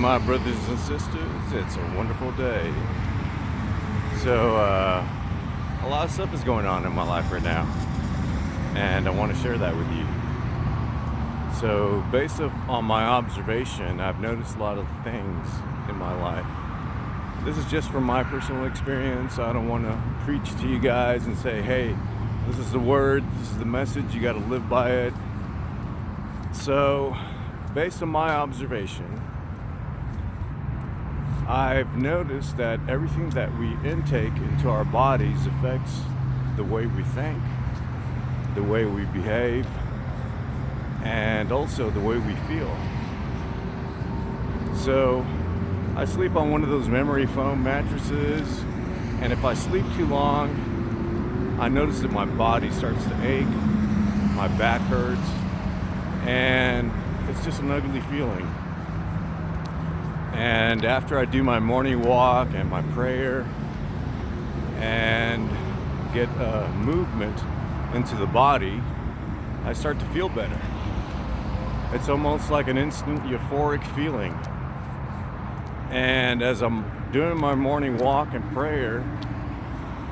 my brothers and sisters. It's a wonderful day. So, a lot of stuff is going on in my life right now, and I want to share that with you. So, based on my observation, I've noticed a lot of things in my life. This is just from my personal experience. I don't want to preach to you guys and say, hey, this is the word, this is the message, you got to live by it. So, based on my observation, I've noticed that everything that we intake into our bodies affects the way we think, the way we behave, and also the way we feel. So, I sleep on one of those memory foam mattresses, and if I sleep too long, I notice that my body starts to ache, my back hurts, and it's just an ugly feeling. And after I do my morning walk and my prayer and get movement into the body, I start to feel better. It's almost like an instant euphoric feeling. And as I'm doing my morning walk and prayer,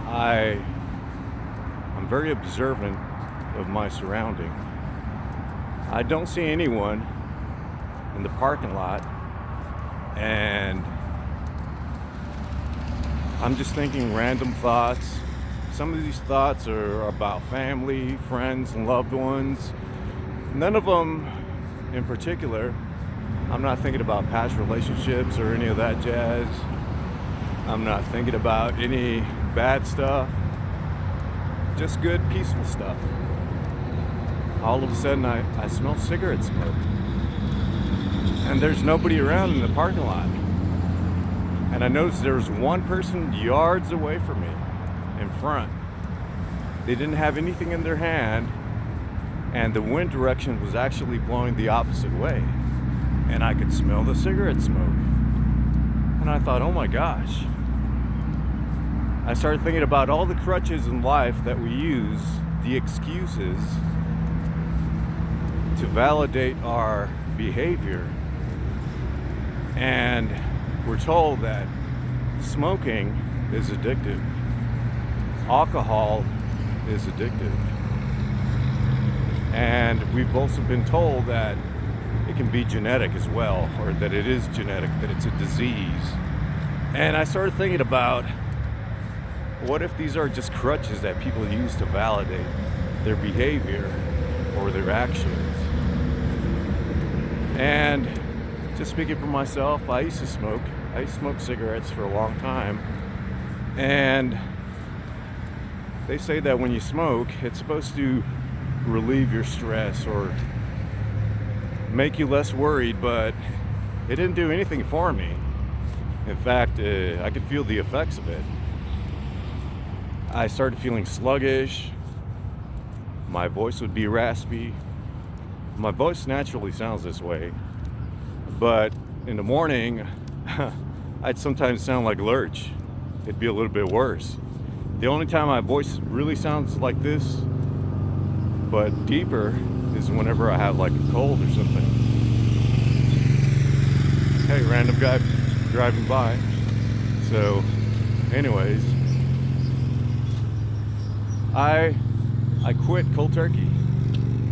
I'm very observant of my surrounding. I don't see anyone in the parking lot, and I'm just thinking random thoughts. Some of these thoughts are about family, friends, and loved ones. None of them in particular. I'm not thinking about past relationships or any of that jazz. I'm not thinking about any bad stuff. Just good, peaceful stuff. All of a sudden, I smell cigarette smoke. And there's nobody around in the parking lot. And I noticed there was one person yards away from me, in front. They didn't have anything in their hand, and the wind direction was actually blowing the opposite way. And I could smell the cigarette smoke. And I thought, oh my gosh. I started thinking about all the crutches in life that we use, the excuses to validate our behavior. And we're told that smoking is addictive. Alcohol is addictive. And we've also been told that it can be genetic as well, or that it is genetic, that it's a disease. And I started thinking about, what if these are just crutches that people use to validate their behavior or their actions? And just speaking for myself, I used to smoke. I used to smoke cigarettes for a long time. And they say that when you smoke, it's supposed to relieve your stress or make you less worried, but it didn't do anything for me. In fact, I could feel the effects of it. I started feeling sluggish. My voice would be raspy. My voice naturally sounds this way, but in the morning, I'd sometimes sound like Lurch. It'd be a little bit worse. The only time my voice really sounds like this, but deeper, is whenever I have like a cold or something. Hey, random guy driving by. So, anyways, I quit cold turkey,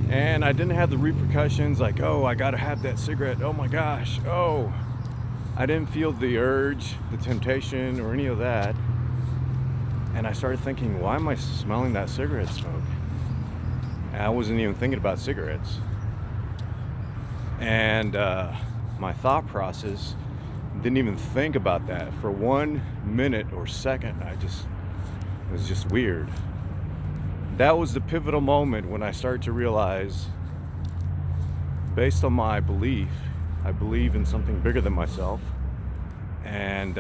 and I didn't have the repercussions like, oh, I gotta have that cigarette, oh my gosh, oh. I didn't feel the urge, the temptation, or any of that. And I started thinking, why am I smelling that cigarette smoke? And I wasn't even thinking about cigarettes. And my thought process didn't even think about that. For 1 minute or second, it was just weird. That was the pivotal moment when I started to realize, based on my belief, I believe in something bigger than myself. And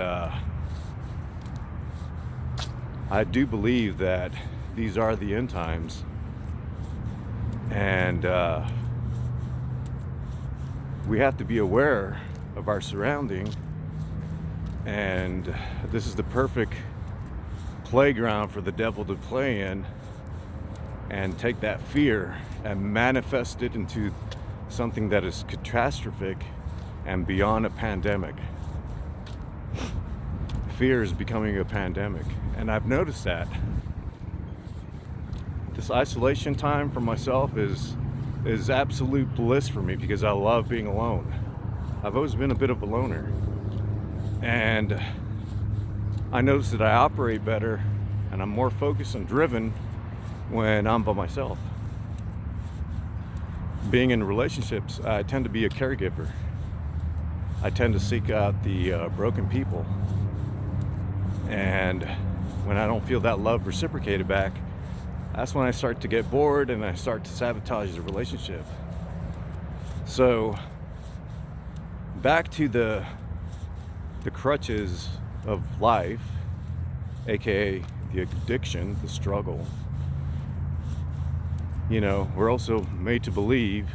I do believe that these are the end times. And we have to be aware of our surrounding. And this is the perfect playground for the devil to play in and take that fear and manifest it into something that is catastrophic and beyond a pandemic. Fear is becoming a pandemic, and I've noticed that. This isolation time for myself is absolute bliss for me because I love being alone. I've always been a bit of a loner, and I notice that I operate better and I'm more focused and driven when I'm by myself. Being in relationships, I tend to be a caregiver. I tend to seek out the broken people, and when I don't feel that love reciprocated back, that's when I start to get bored and I start to sabotage the relationship. So back to the crutches of life, aka the addiction, the struggle. You know, we're also made to believe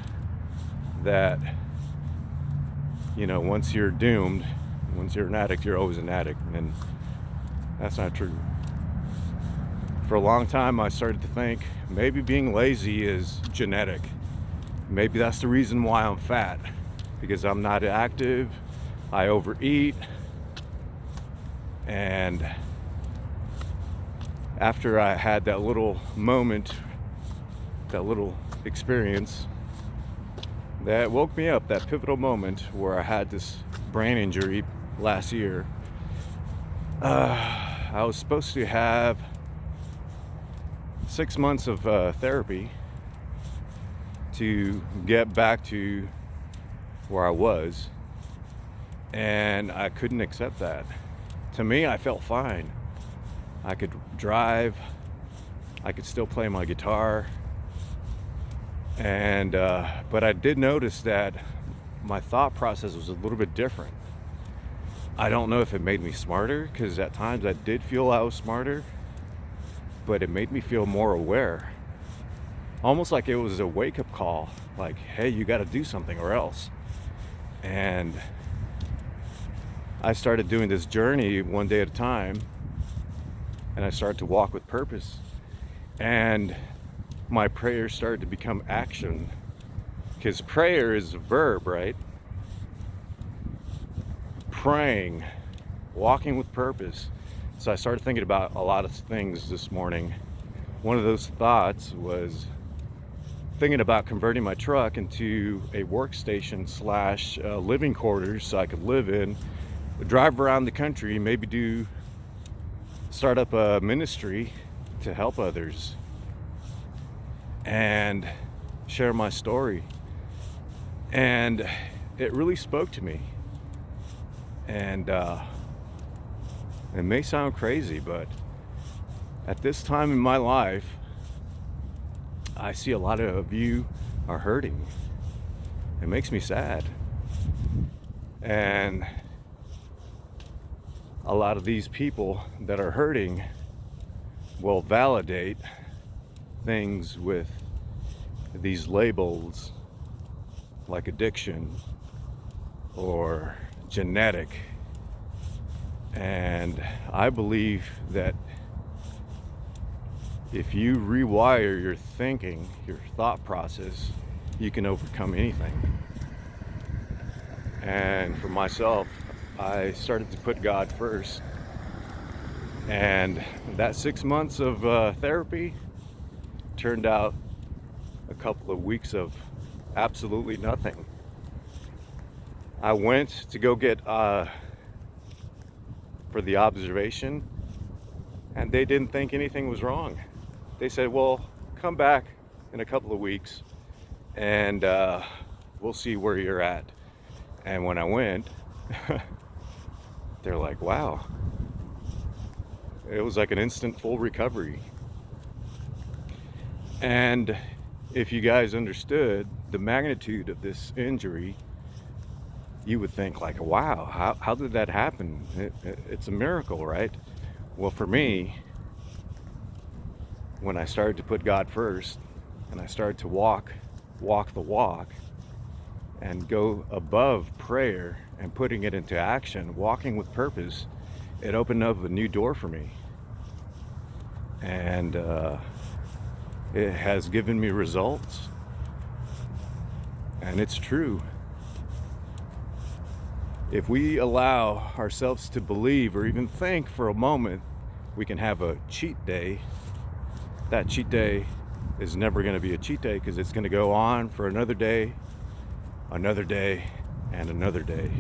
that, you know, once you're doomed, once you're an addict, you're always an addict, and that's not true. For a long time, I started to think maybe being lazy is genetic. Maybe that's the reason why I'm fat, because I'm not active, I overeat, and after I had that little moment, that little experience that woke me up, that pivotal moment where I had this brain injury last year, I was supposed to have 6 months of therapy to get back to where I was, and I couldn't accept that. To me, I felt fine. I could drive, I could still play my guitar, and but I did notice that my thought process was a little bit different. I don't know if it made me smarter, because at times I did feel I was smarter, but it made me feel more aware. Almost like it was a wake-up call, like, hey, you got to do something or else. And I started doing this journey one day at a time, and I started to walk with purpose. And my prayer started to become action, because prayer is a verb, right? Praying, walking with purpose. So I started thinking about a lot of things this morning. One of those thoughts was thinking about converting my truck into a workstation slash living quarters so I could live in, drive around the country, maybe start up a ministry to help others and share my story. And it really spoke to me. And it may sound crazy, but at this time in my life, I see a lot of you are hurting. It makes me sad. And a lot of these people that are hurting will validate things with these labels like addiction or genetic. And I believe that if you rewire your thinking, your thought process, you can overcome anything. And for myself, I started to put God first. And that 6 months of therapy turned out a couple of weeks of absolutely nothing. I went to go get for the observation, and they didn't think anything was wrong. They said, well, come back in a couple of weeks and we'll see where you're at. And when I went, they're like, wow. It was like an instant full recovery. And if you guys understood the magnitude of this injury, you would think like, wow, how did that happen? It's a miracle, right? Well, for me, when I started to put God first and I started to walk the walk and go above prayer and putting it into action, walking with purpose, it opened up a new door for me. And it has given me results. And it's true. If we allow ourselves to believe or even think for a moment we can have a cheat day, that cheat day is never going to be a cheat day, because it's going to go on for another day, and another day.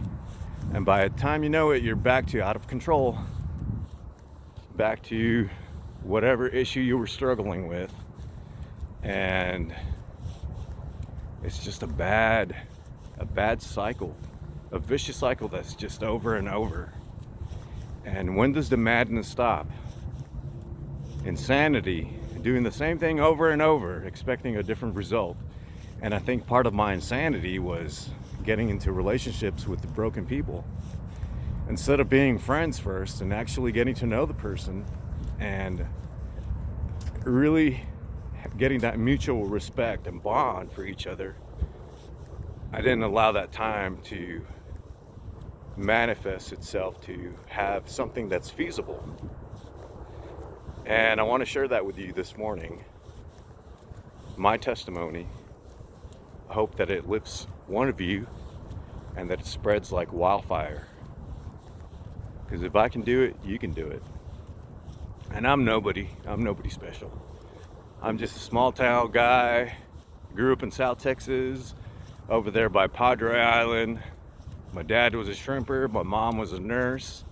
And by the time you know it, you're back to out of control, back to whatever issue you were struggling with. And it's just a bad cycle, a vicious cycle that's just over and over. And when does the madness stop? Insanity, doing the same thing over and over, expecting a different result. And I think part of my insanity was getting into relationships with the broken people, instead of being friends first and actually getting to know the person and really getting that mutual respect and bond for each other. I didn't allow that time to manifest itself to have something that's feasible. And I want to share that with you this morning. My testimony. I hope that it lifts one of you and that it spreads like wildfire. Because if I can do it, you can do it. And I'm nobody special. I'm just a small town guy. Grew up in South Texas, over there by Padre Island. My dad was a shrimper, my mom was a nurse.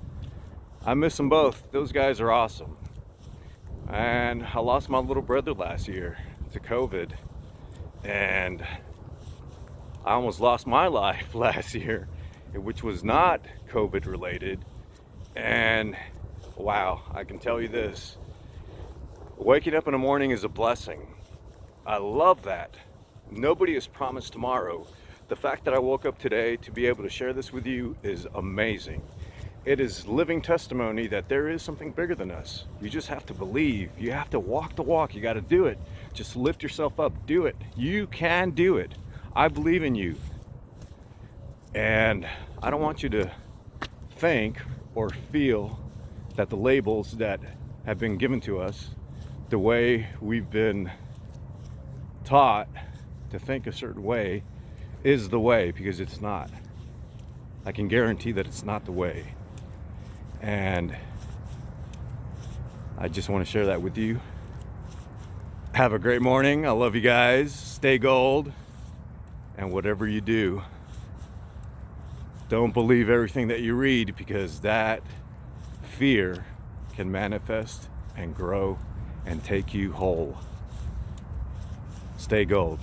I miss them both. Those guys are awesome. And I lost my little brother last year to COVID. And I almost lost my life last year, which was not COVID related. And wow, I can tell you this. Waking up in the morning is a blessing. I love that. Nobody is promised tomorrow. The fact that I woke up today to be able to share this with you is amazing. It is living testimony that there is something bigger than us. You just have to believe. You have to walk the walk. You got to do it. Just lift yourself up. Do it. You can do it. I believe in you. And I don't want you to think or feel that the labels that have been given to us, the way we've been taught to think a certain way, is the way, because it's not. I can guarantee that it's not the way. And I just want to share that with you. Have a great morning. I love you guys. Stay gold. And whatever you do, don't believe everything that you read, because that fear can manifest and grow and take you whole. Stay gold.